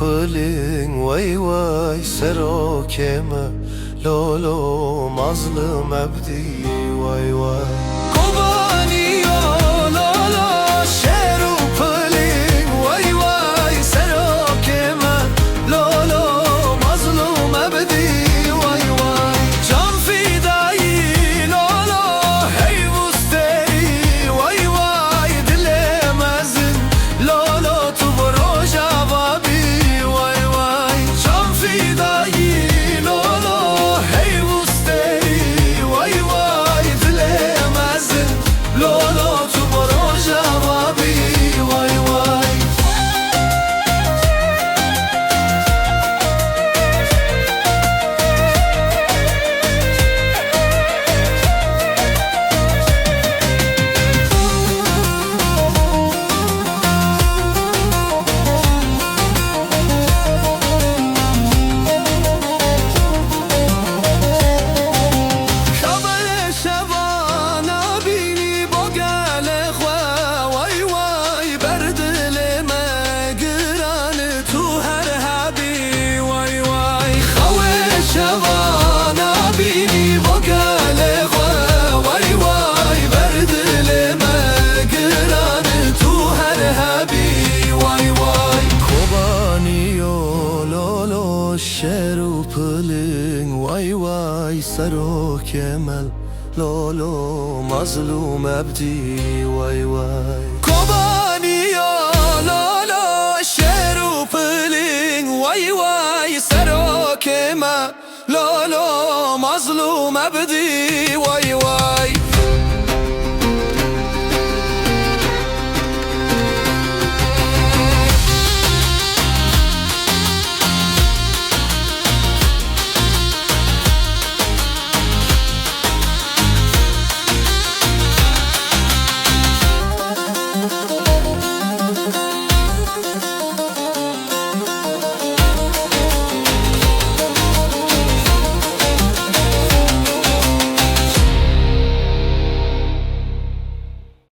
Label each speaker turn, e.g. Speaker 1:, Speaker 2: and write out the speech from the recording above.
Speaker 1: pılın vay vay sero keme lolo mazlum abdi vay vay Kobani yo lolo şero pılın vay vay sero keme lolo mazlum abdi vay vay Can fidai lolo hey vusteri vay vay dilemezin lolo tu broja شرو پلنگ وای وای سرو کمل لولو مظلوم عبدی وای وای کوبانیا لولو شرو پلنگ وای وای سرو کمل لولو مظلوم عبدی وای وای